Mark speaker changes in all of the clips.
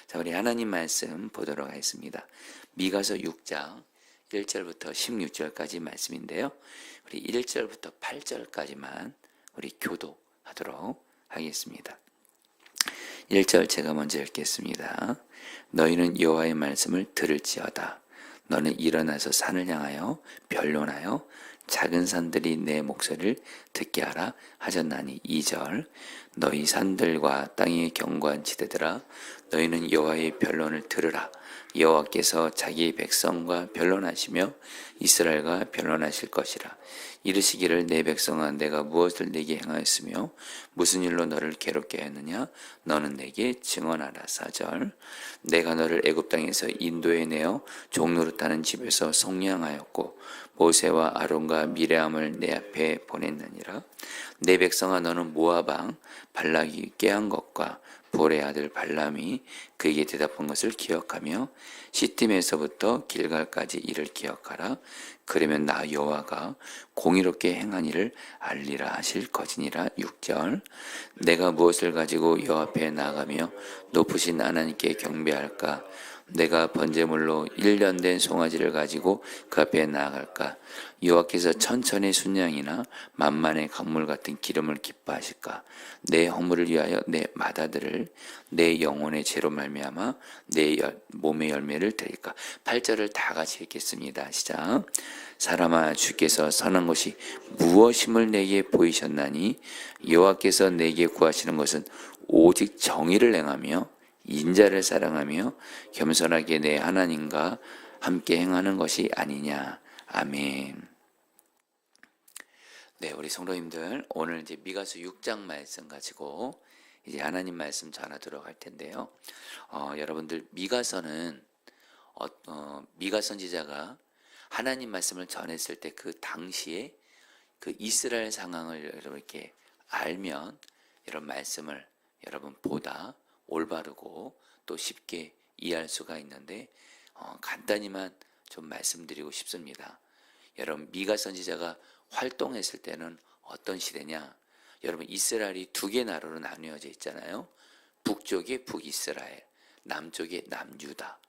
Speaker 1: 자, 우리 하나님 말씀 보도록 하겠습니다. 미가서 6장 1절부터 16절까지 말씀인데요. 우리 1절부터 8절까지만 우리 교도하도록 하겠습니다. 1절 제가 먼저 읽겠습니다. 너희는 여호와의 말씀을 들을지어다. 너는 일어나서 산을 향하여 변론하여 작은 산들이 내 목소리를 듣게 하라 하셨나니. 2절 너희 산들과 땅의 견고한 지대들아 너희는 여호와의 변론을 들으라. 여호와께서 자기 백성과 변론하시며 이스라엘과 변론하실 것이라. 이르시기를 내 백성아 내가 무엇을 내게 행하였으며 무슨 일로 너를 괴롭게 했느냐 너는 내게 증언하라. 4절 내가 너를 애굽 땅에서 인도에 내어 종노릇하는 집에서 속량하였고 모세와 아론과 미레암을 내 앞에 보냈느니라. 내 백성아 너는 모압 왕 발락이 꾀한 것과 볼의 아들 발람이 그에게 대답한 것을 기억하며 시팀에서부터 길갈까지 이를 기억하라. 그러면 나 여호와가 공의롭게 행한 일을 알리라 하실 것이니라. 6절 내가 무엇을 가지고 여호와 앞에 나가며 높으신 하나님께 경배할까? 내가 번제물로 1년 된 송아지를 가지고 그 앞에 나아갈까? 여호와께서 천천의 순양이나 만만의 강물 같은 기름을 기뻐하실까? 내 허물을 위하여 내 마다들을 내 영혼의 죄로 말미암아 내 몸의 열매를 드릴까? 8절을 다 같이 읽겠습니다. 시작. 사람아 주께서 선한 것이 무엇임을 내게 보이셨나니 여호와께서 내게 구하시는 것은 오직 정의를 행하며 인자를 사랑하며 겸손하게 내 하나님과 함께 행하는 것이 아니냐. 아멘. 네, 우리 성도님들 오늘 이제 미가서 6장 말씀 가지고 이제 하나님 말씀 전하도록 할 텐데요. 여러분들 미가서는 미가 선지자가 하나님 말씀을 전했을 때 그 당시에 그 이스라엘 상황을 여러분 이렇게 알면 이런 말씀을 여러분 보다 올바르고 또 쉽게 이해할 수가 있는데 간단히만 좀 말씀드리고 싶습니다. 여러분 미가 선지자가 활동했을 때는 어떤 시대냐? 여러분 이스라엘이 두 개 나라로 나뉘어져 있잖아요. 북쪽에 북이스라엘, 남쪽에 남유다.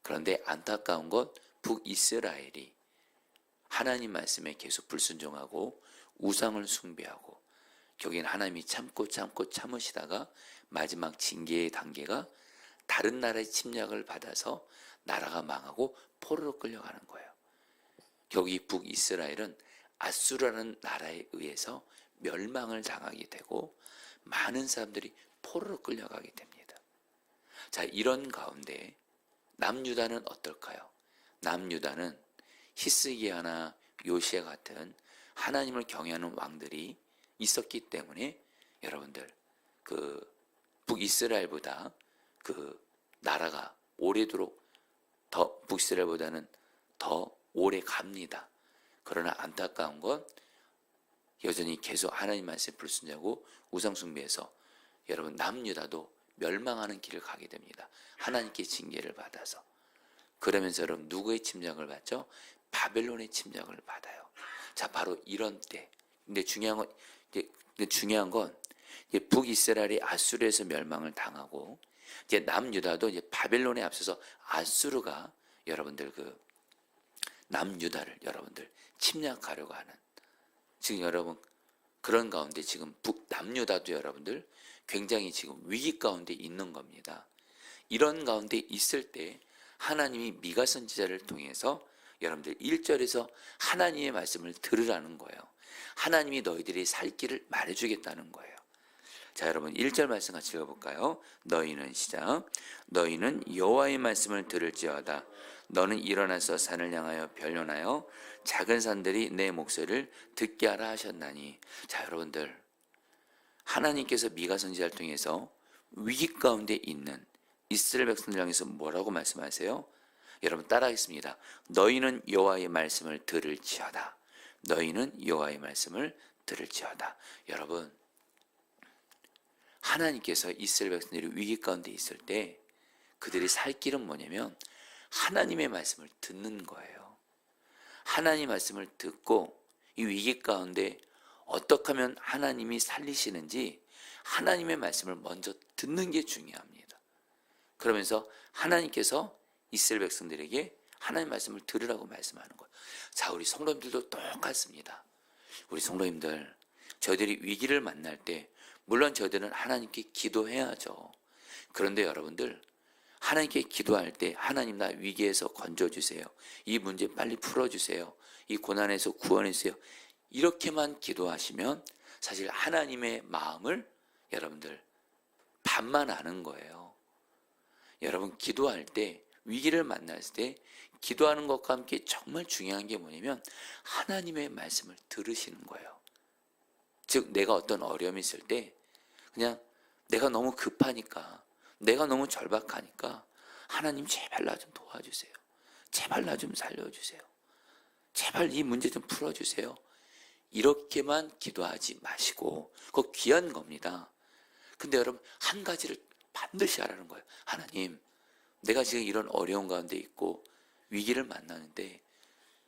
Speaker 1: 그런데 안타까운 것 북이스라엘이 하나님 말씀에 계속 불순종하고 우상을 숭배하고 결국엔 하나님이 참고 참으시다가 마지막 징계의 단계가 다른 나라의 침략을 받아서 나라가 망하고 포로로 끌려가는 거예요. 여기 북이스라엘은 아수르라는 나라에 의해서 멸망을 당하게 되고 많은 사람들이 포로로 끌려가게 됩니다. 자, 이런 가운데 남유다는 어떨까요? 남유다는 히스기야나 요시야 같은 하나님을 경외하는 왕들이 있었기 때문에 여러분들 그 북이스라엘보다 그 나라가 오래도록 더 북이스라엘보다는 더 오래 갑니다. 그러나 안타까운 건 여전히 계속 하나님 말씀에 불순종하고 우상 숭배해서 여러분 남유다도 멸망하는 길을 가게 됩니다. 하나님께 징계를 받아서. 그러면서 여러분 누구의 침략을 받죠? 바벨론의 침략을 받아요. 자, 바로 이런 때. 근데 중요한 건 이제 북이스라엘이 아수르에서 멸망을 당하고 이제 남유다도 이제 바벨론에 앞서서 아수르가 여러분들 그 남유다를 여러분들 침략하려고 하는 지금 여러분 그런 가운데 지금 남유다도 여러분들 굉장히 지금 위기 가운데 있는 겁니다. 이런 가운데 있을 때 하나님이 미가 선지자를 통해서 여러분들 1절에서 하나님의 말씀을 들으라는 거예요. 하나님이 너희들이 살 길을 말해주겠다는 거예요. 자, 여러분 1절 말씀 같이 읽어볼까요? 너희는 시작. 너희는 여호와의 말씀을 들을지어다. 너는 일어나서 산을 향하여 변론하여 작은 산들이 내 목소리를 듣게 하라 하셨나니. 자, 여러분들 하나님께서 미가 선지자를 통해서 위기 가운데 있는 이스라엘 백성들 향해서 뭐라고 말씀하세요? 여러분 따라하겠습니다. 너희는 여호와의 말씀을 들을지어다. 너희는 여호와의 말씀을 들을지어다. 여러분 하나님께서 이스라엘 백성들이 위기 가운데 있을 때 그들이 살 길은 뭐냐면 하나님의 말씀을 듣는 거예요. 하나님의 말씀을 듣고 이 위기 가운데 어떻게 하면 하나님이 살리시는지 하나님의 말씀을 먼저 듣는 게 중요합니다. 그러면서 하나님께서 이스라엘 백성들에게 하나님 말씀을 들으라고 말씀하는 거예요. 자, 우리 성도님들도 똑같습니다. 우리 성도님들, 저희들이 위기를 만날 때 물론 저희들은 하나님께 기도해야죠. 그런데 여러분들, 하나님께 기도할 때 하나님 나 위기에서 건져주세요. 이 문제 빨리 풀어주세요. 이 고난에서 구원해주세요. 이렇게만 기도하시면 사실 하나님의 마음을 여러분들 반만 아는 거예요. 여러분, 기도할 때, 위기를 만났을 때 기도하는 것과 함께 정말 중요한 게 뭐냐면 하나님의 말씀을 들으시는 거예요. 즉, 내가 어떤 어려움이 있을 때 그냥 내가 너무 급하니까, 내가 너무 절박하니까 하나님 제발 나 좀 도와주세요. 제발 나 좀 살려주세요. 제발 이 문제 좀 풀어주세요. 이렇게만 기도하지 마시고, 그거 귀한 겁니다. 근데 여러분, 한 가지를 반드시 하라는 거예요. 하나님, 내가 지금 이런 어려운 가운데 있고 위기를 만나는데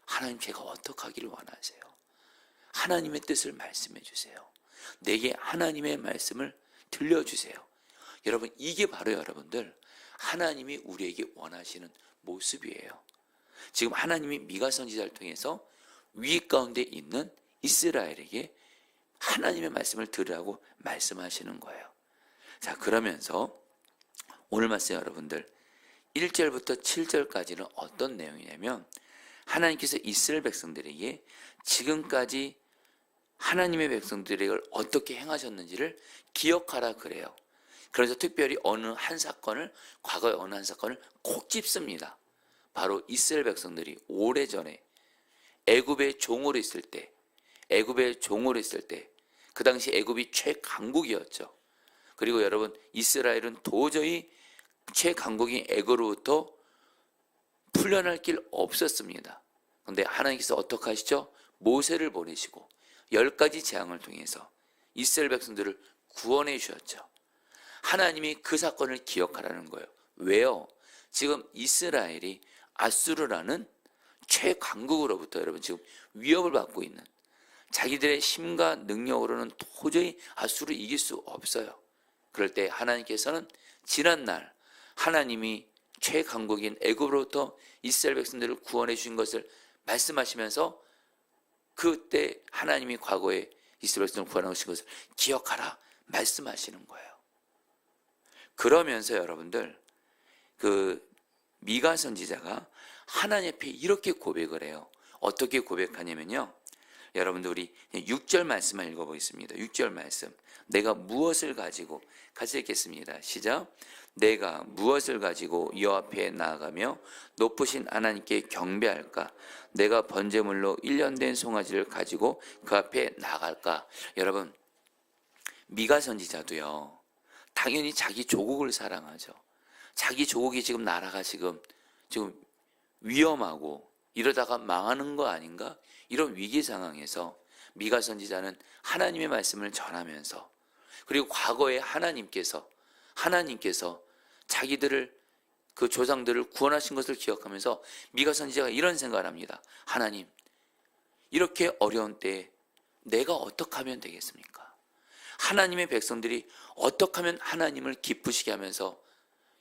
Speaker 1: 하나님, 제가 어떻게 하기를 원하세요? 하나님의 뜻을 말씀해 주세요. 내게 하나님의 말씀을 들려주세요. 여러분, 이게 바로 여러분들 하나님이 우리에게 원하시는 모습이에요. 지금 하나님이 미가 선지자를 통해서 위기 가운데 있는 이스라엘에게 하나님의 말씀을 들으라고 말씀하시는 거예요. 자, 그러면서 오늘 말씀 여러분들 1절부터 7절까지는 어떤 내용이냐면 하나님께서 이스라엘 백성들에게 지금까지 하나님의 백성들에게 어떻게 행하셨는지를 기억하라 그래요. 그래서 특별히 어느 한 사건을, 과거의 어느 한 사건을 콕 집습니다. 바로 이스라엘 백성들이 오래전에 애굽의 종으로 있을 때, 그 당시 애굽이 최강국이었죠. 그리고 여러분, 이스라엘은 도저히 최강국인 애굽으로부터 풀려날 길 없었습니다. 그런데 하나님께서 어떻게 하시죠? 모세를 보내시고 10가지 재앙을 통해서 이스라엘 백성들을 구원해 주셨죠. 하나님이 그 사건을 기억하라는 거예요. 왜요? 지금 이스라엘이 아수르라는 최강국으로부터 여러분 지금 위협을 받고 있는, 자기들의 힘과 능력으로는 도저히 아수르를 이길 수 없어요. 그럴 때 하나님께서는 지난날 하나님이 최강국인 애굽으로부터 이스라엘 백성들을 구원해 주신 것을 말씀하시면서 그때 하나님이 과거에 이스라엘 백성을 구원하신 것을 기억하라 말씀하시는 거예요. 그러면서 여러분들, 그 미가 선지자가 하나님 앞에 이렇게 고백을 해요. 어떻게 고백하냐면요, 여러분들 우리 6절 말씀만 읽어보겠습니다. 6절 말씀, 내가 무엇을 가지고, 같이 읽겠습니다. 시작. 내가 무엇을 가지고 여호와 앞에 나아가며 높으신 하나님께 경배할까? 내가 번제물로 1년 된 송아지를 가지고 그 앞에 나갈까? 여러분, 미가 선지자도요, 당연히 자기 조국을 사랑하죠. 자기 조국이 지금, 나라가 지금 위험하고 이러다가 망하는 거 아닌가? 이런 위기 상황에서 미가 선지자는 하나님의 말씀을 전하면서, 그리고 과거에 하나님께서 자기들을, 그 조상들을 구원하신 것을 기억하면서 미가 선지자가 이런 생각을 합니다. 하나님, 이렇게 어려운 때에 내가 어떻게 하면 되겠습니까? 하나님의 백성들이 어떻게 하면 하나님을 기쁘시게 하면서,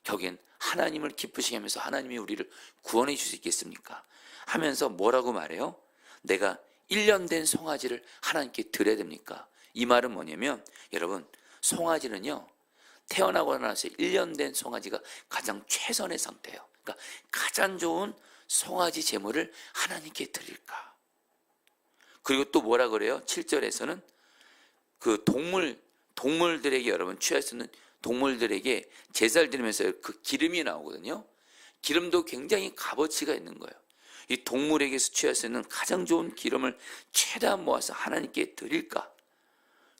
Speaker 1: 여긴 하나님을 기쁘시게 하면서 하나님이 우리를 구원해 주실 수 있겠습니까? 하면서 뭐라고 말해요? 내가 1년 된 송아지를 하나님께 드려야 됩니까? 이 말은 뭐냐면, 여러분, 송아지는요, 태어나고 나서 1년 된 송아지가 가장 최선의 상태예요. 그러니까 가장 좋은 송아지 제물을 하나님께 드릴까? 그리고 또 뭐라 그래요? 7절에서는 그 동물들에게, 여러분 취할 수 있는 동물들에게 제사를 드리면서 그 기름이 나오거든요. 기름도 굉장히 값어치가 있는 거예요. 이 동물에게서 취할 수 있는 가장 좋은 기름을 최대한 모아서 하나님께 드릴까?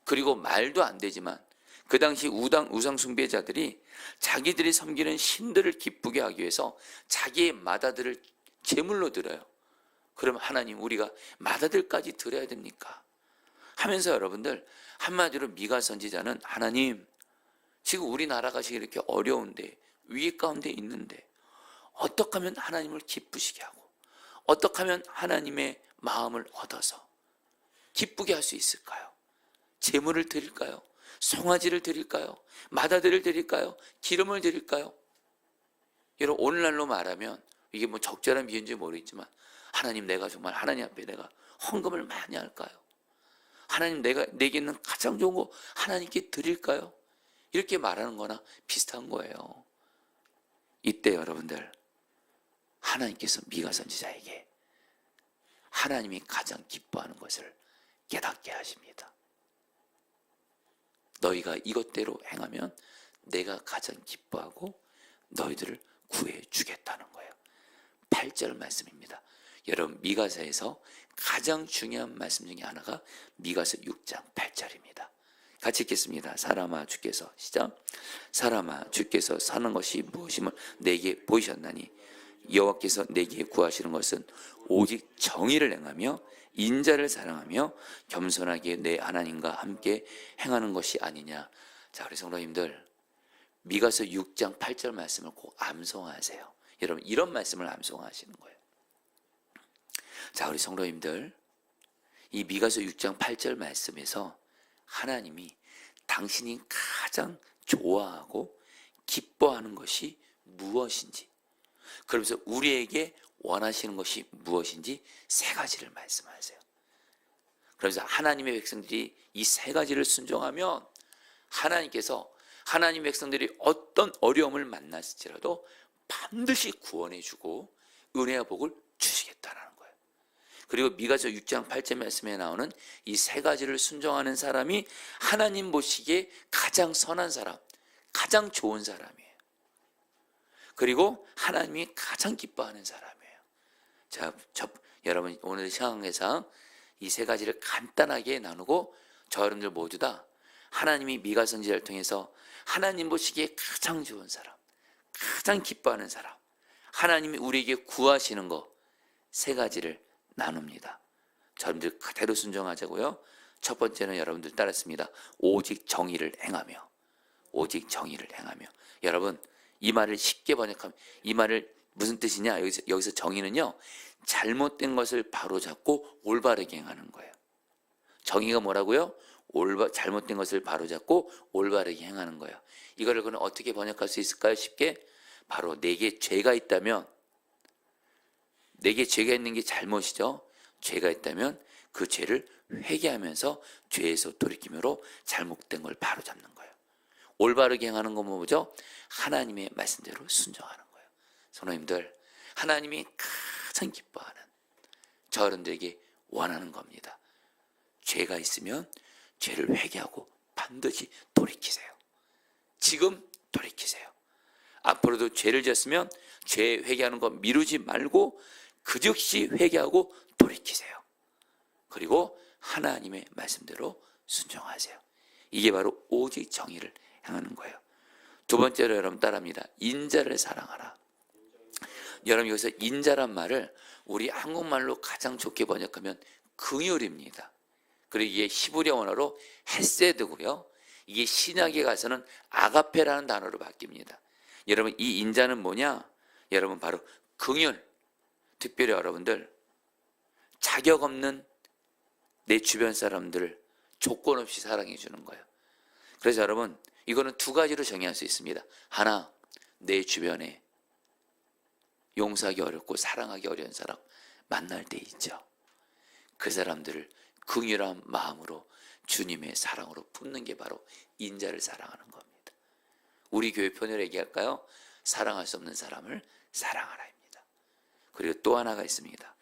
Speaker 1: 그리고 말도 안 되지만 그 당시 우상 숭배자들이 자기들이 섬기는 신들을 기쁘게 하기 위해서 자기의 맏아들을 제물로 드려요. 그럼 하나님, 우리가 맏아들까지 드려야 됩니까? 하면서 여러분들, 한마디로 미가 선지자는, 하나님, 지금 우리나라가 지금 이렇게 어려운데, 위기 가운데 있는데 어떻게 하면 하나님을 기쁘시게 하고, 어떻게 하면 하나님의 마음을 얻어서 기쁘게 할 수 있을까요? 제물을 드릴까요? 송아지를 드릴까요? 맏아들을 드릴까요? 기름을 드릴까요? 여러분 오늘날로 말하면 이게 뭐 적절한 비유인지 모르겠지만 하나님 내가 정말 하나님 앞에 내가 헌금을 많이 할까요? 하나님 내게 있는 가장 좋은 거 하나님께 드릴까요? 이렇게 말하는 거나 비슷한 거예요. 이때 여러분들 하나님께서 미가 선지자에게 하나님이 가장 기뻐하는 것을 깨닫게 하십니다. 너희가 이것대로 행하면 내가 가장 기뻐하고 너희들을 구해 주겠다는 거예요. 8절 말씀입니다. 여러분 미가서에서 가장 중요한 말씀 중에 하나가 미가서 6장 8절입니다. 같이 읽겠습니다. 사람아 주께서 시작. 사람아 주께서 사는 것이 무엇임을 내게 보이셨나니 여호와께서 내게 구하시는 것은 오직 정의를 행하며 인자를 사랑하며 겸손하게 내 하나님과 함께 행하는 것이 아니냐. 자, 우리 성도님들 미가서 6장 8절 말씀을 꼭 암송하세요. 여러분 이런 말씀을 암송하시는 거예요. 자, 우리 성도님들 이 미가서 6장 8절 말씀에서 하나님이 당신이 가장 좋아하고 기뻐하는 것이 무엇인지, 그러면서 우리에게 원하시는 것이 무엇인지 세 가지를 말씀하세요. 그래서 하나님의 백성들이 이 세 가지를 순종하면 하나님께서 하나님의 백성들이 어떤 어려움을 만났을지라도 반드시 구원해 주고 은혜와 복을 주시겠다라는 거예요. 그리고 미가서 6장 8절 말씀에 나오는 이 세 가지를 순종하는 사람이 하나님 보시기에 가장 선한 사람, 가장 좋은 사람이에요. 그리고 하나님이 가장 기뻐하는 사람이에요. 자, 여러분 오늘 시황에서 이 세 가지를 간단하게 나누고 저 여러분들 모두 다 하나님이 미가 선지자를 통해서 하나님 보시기에 가장 좋은 사람, 가장 기뻐하는 사람, 하나님이 우리에게 구하시는 거 세 가지를 나눕니다. 여러분들 그대로 순종하자고요. 첫 번째는 여러분들 따랐습니다. 오직 정의를 행하며, 오직 정의를 행하며. 여러분 이 말을 쉽게 번역하면 이 말을 무슨 뜻이냐? 여기서 정의는요, 잘못된 것을 바로잡고 올바르게 행하는 거예요. 정의가 뭐라고요? 잘못된 것을 바로잡고 올바르게 행하는 거예요. 이거를 그럼 어떻게 번역할 수 있을까요? 쉽게 바로 내게 죄가 있다면, 내게 죄가 있는 게 잘못이죠. 죄가 있다면 그 죄를 회개하면서 죄에서 돌이킴으로 잘못된 걸 바로잡는 거예요. 올바르게 행하는 건 뭐죠? 하나님의 말씀대로 순종하는 거예요. 성도님들, 하나님이 가장 기뻐하는 저 여러분들에게 원하는 겁니다. 죄가 있으면 죄를 회개하고 반드시 돌이키세요. 지금 돌이키세요. 앞으로도 죄를 지었으면 죄 회개하는 거 미루지 말고 그 즉시 회개하고 돌이키세요. 그리고 하나님의 말씀대로 순종하세요. 이게 바로 오직 정의를 행하는 거예요. 두 번째로 여러분 따라합니다. 인자를 사랑하라. 여러분 여기서 인자란 말을 우리 한국말로 가장 좋게 번역하면 긍휼입니다. 그리고 이게 히브리어 원어로 헤세드고요. 이게 신약에 가서는 아가페라는 단어로 바뀝니다. 여러분 이 인자는 뭐냐? 여러분 바로 긍휼. 특별히 여러분들 자격 없는 내 주변 사람들을 조건 없이 사랑해 주는 거예요. 그래서 여러분 이거는 두 가지로 정의할 수 있습니다. 하나, 내 주변에 용서하기 어렵고 사랑하기 어려운 사람 만날 때 있죠. 그 사람들을 긍휼한 마음으로 주님의 사랑으로 품는 게 바로 인자를 사랑하는 겁니다. 우리 교회 표현을 얘기할까요? 사랑할 수 없는 사람을 사랑하라입니다. 그리고 또 하나가 있습니다.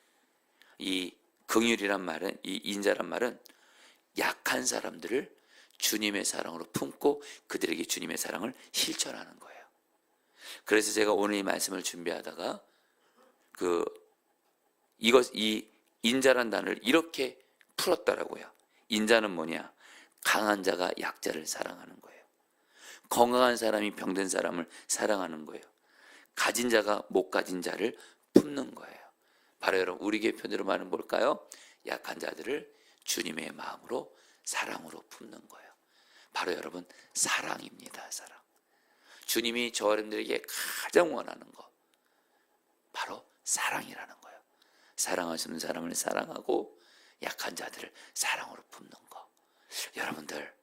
Speaker 1: 이 긍휼이란 말은, 이 인자란 말은 약한 사람들을 주님의 사랑으로 품고 그들에게 주님의 사랑을 실천하는 거예요. 그래서 제가 오늘 이 말씀을 준비하다가 이 인자란 단어를 이렇게 풀었더라고요. 인자는 뭐냐? 강한 자가 약자를 사랑하는 거예요. 건강한 사람이 병든 사람을 사랑하는 거예요. 가진 자가 못 가진 자를 품는 거예요. 바로 여러분 우리 교회 표현으로 말하면 뭘까요? 약한 자들을 주님의 마음으로 사랑으로 품는 거예요. 바로 여러분 사랑입니다. 사랑. 주님이 저 여러분들에게 가장 원하는 거 바로 사랑이라는 거예요. 사랑할 수 없는 사람을 사랑하고 약한 자들을 사랑으로 품는 거. 여러분들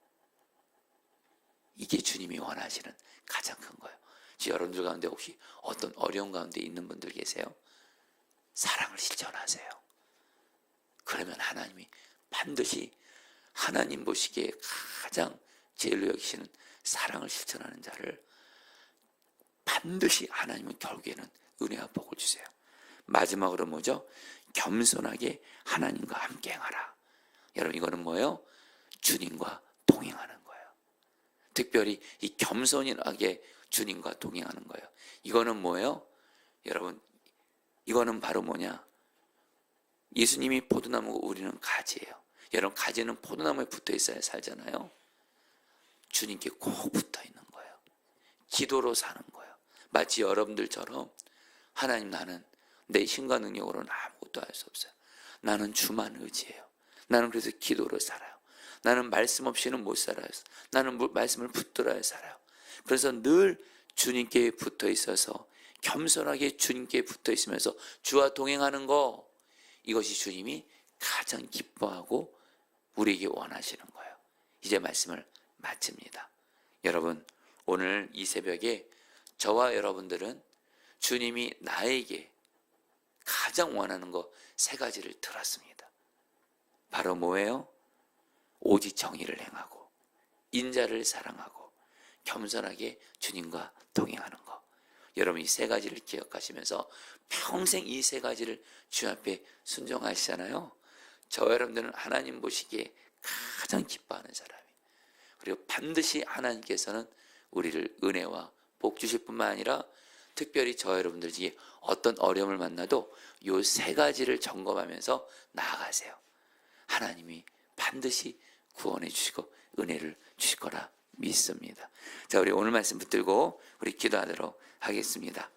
Speaker 1: 이게 주님이 원하시는 가장 큰 거예요. 여러분들 가운데 혹시 어떤 어려운 가운데 있는 분들 계세요? 사랑을 실천하세요. 그러면 하나님이 반드시 하나님 보시기에 가장 제일로 여기시는 사랑을 실천하는 자를 반드시 하나님은 결국에는 은혜와 복을 주세요. 마지막으로 뭐죠? 겸손하게 하나님과 함께 행하라. 여러분, 이거는 뭐예요? 주님과 동행하는 거예요. 특별히 이 겸손하게 주님과 동행하는 거예요. 이거는 뭐예요? 여러분, 이거는 바로 뭐냐? 예수님이 포도나무고 우리는 가지예요. 여러분, 가지는 포도나무에 붙어 있어야 살잖아요. 주님께 꼭 붙어 있는 거예요. 기도로 사는 거예요. 마치 여러분들처럼 하나님, 나는 내 힘과 능력으로는 아무것도 할 수 없어요. 나는 주만 의지해요. 나는 그래서 기도로 살아요. 나는 말씀 없이는 못 살아요. 나는 말씀을 붙들어야 살아요. 그래서 늘 주님께 붙어 있어서 겸손하게 주님께 붙어 있으면서 주와 동행하는 거, 이것이 주님이 가장 기뻐하고 우리에게 원하시는 거예요. 이제 말씀을 마칩니다. 여러분, 오늘 이 새벽에 저와 여러분들은 주님이 나에게 가장 원하는 거 3가지를 들었습니다. 바로 뭐예요? 오직 정의를 행하고 인자를 사랑하고 겸손하게 주님과 동행하는 거. 여러분, 이 3가지를 기억하시면서 평생 이 3가지를 주 앞에 순종하시잖아요. 저와 여러분들은 하나님 보시기에 가장 기뻐하는 사람이에요. 그리고 반드시 하나님께서는 우리를 은혜와 복 주실 뿐만 아니라 특별히 저와 여러분들 중에 어떤 어려움을 만나도 이 3가지를 점검하면서 나아가세요. 하나님이 반드시 구원해 주시고 은혜를 주실 거라 믿습니다. 자, 우리 오늘 말씀 붙들고 우리 기도하도록 하겠습니다.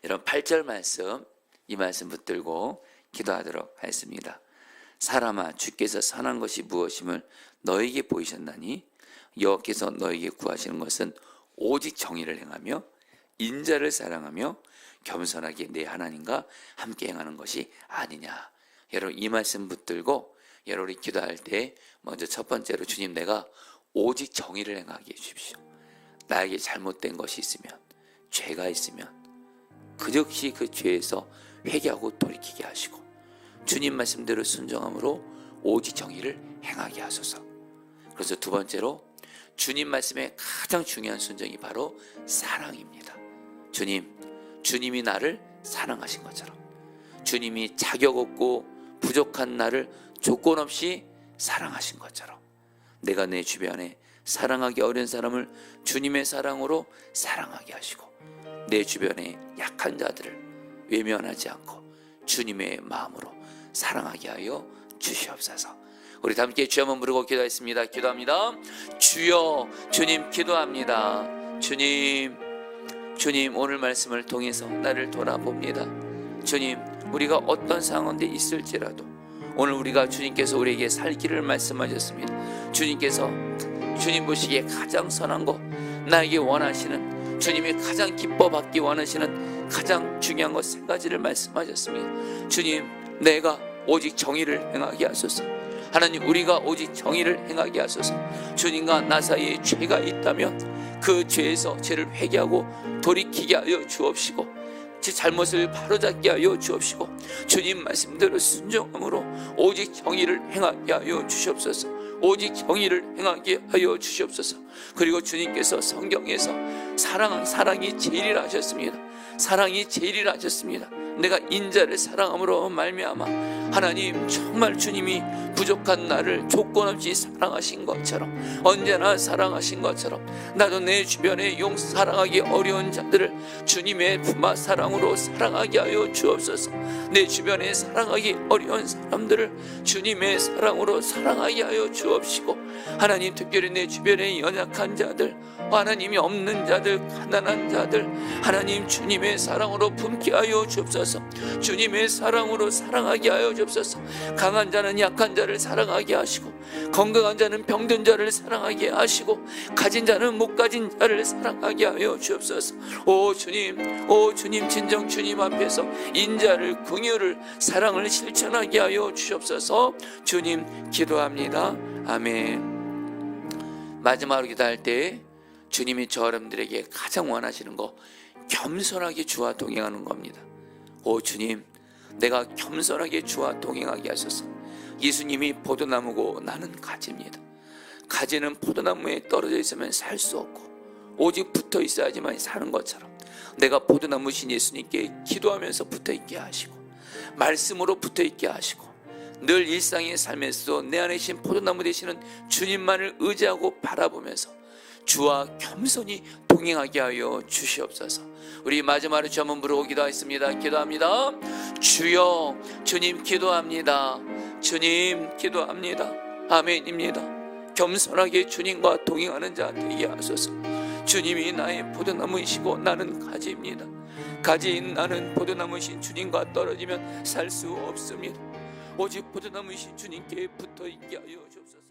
Speaker 1: 여러분, 8절 말씀, 이 말씀 붙들고 기도하도록 하겠습니다. 사람아, 주께서 선한 것이 무엇임을 너에게 보이셨나니 여호와께서 너에게 구하시는 것은 오직 정의를 행하며 인자를 사랑하며 겸손하게 내 하나님과 함께 행하는 것이 아니냐. 여러분, 이 말씀 붙들고 여러분이 기도할 때 먼저 첫 번째로, 주님, 내가 오직 정의를 행하게 해주십시오. 나에게 잘못된 것이 있으면, 죄가 있으면 그 즉시 그 죄에서 회개하고 돌이키게 하시고 주님 말씀대로 순종함으로 오직 정의를 행하게 하소서. 그래서 두 번째로, 주님 말씀의 가장 중요한 순종이 바로 사랑입니다. 주님이 나를 사랑하신 것처럼, 주님이 자격 없고 부족한 나를 조건 없이 사랑하신 것처럼, 내가 내 주변에 사랑하기 어려운 사람을 주님의 사랑으로 사랑하게 하시고 내 주변에 약한 자들을 외면하지 않고 주님의 마음으로 사랑하게 하여 주시옵소서. 우리 다 함께 주여 한번 부르고 기도하겠습니다. 기도합니다. 주여, 주님 기도합니다. 주님 오늘 말씀을 통해서 나를 돌아봅니다. 주님, 우리가 어떤 상황에 있을지라도 오늘 우리가 주님께서 우리에게 살 길을 말씀하셨습니다. 주님께서 주님 보시기에 가장 선한 것, 나에게 원하시는, 주님이 가장 기뻐 받기 원하시는 가장 중요한 것 3가지를 말씀하셨습니다. 주님, 내가 오직 정의를 행하게 하소서. 하나님, 우리가 오직 정의를 행하게 하소서. 주님과 나 사이에 죄가 있다면 그 죄에서 죄를 회개하고 돌이키게 하여 주옵시고 제 잘못을 바로잡게 하여 주옵시고 주님 말씀대로 순종함으로 오직 정의를 행하게 하여 주시옵소서. 오직 정의를 행하게 하여 주시옵소서. 그리고 주님께서 성경에서 사랑이 제일이라 하셨습니다. 사랑이 제일이라 하셨습니다. 내가 인자를 사랑함으로 말미암아 하나님, 정말 주님이 부족한 나를 조건 없이 사랑하신 것처럼, 언제나 사랑하신 것처럼 나도 내 주변에 사랑하기 어려운 자들을 주님의 품앗 사랑으로 사랑하게 하여 주옵소서. 내 주변에 사랑하기 어려운 사람들을 주님의 사랑으로 사랑하게 하여 주옵시고 하나님, 특별히 내 주변에 연약한 자들, 하나님이 없는 자들, 가난한 자들, 하나님 주님의 사랑으로 품게 하여 주옵소서. 주님의 사랑으로 사랑하게 하여 주옵소서. 강한 자는 약한 자를 사랑하게 하시고 건강한 자는 병든 자를 사랑하게 하시고 가진 자는 못 가진 자를 사랑하게 하여 주옵소서. 오 주님, 진정 주님 앞에서 인자를, 긍휼을, 사랑을 실천하게 하여 주옵소서. 주님 기도합니다. 아멘. 마지막으로 기도할 때 주님이 저 여러분들에게 가장 원하시는 거 겸손하게 주와 동행하는 겁니다. 오 주님, 내가 겸손하게 주와 동행하게 하소서. 예수님이 포도나무고 나는 가지입니다. 가지는 포도나무에 떨어져 있으면 살 수 없고 오직 붙어 있어야지만 사는 것처럼 내가 포도나무신 예수님께 기도하면서 붙어 있게 하시고 말씀으로 붙어 있게 하시고 늘 일상의 삶에서도 내 안에 계신 포도나무 되시는 주님만을 의지하고 바라보면서 주와 겸손히 동행하게 하여 주시옵소서. 우리 마지막으로 주 한번 부르고 기도하겠습니다. 기도합니다. 주여, 주님 기도합니다. 주님 기도합니다. 아멘입니다. 겸손하게 주님과 동행하는 자 되게 하소서. 주님이 나의 포도나무이시고 나는 가지입니다. 가지인 나는 포도나무이신 주님과 떨어지면 살 수 없습니다. 오직 포도나무이신 주님께 붙어 있게 하여 주옵소서.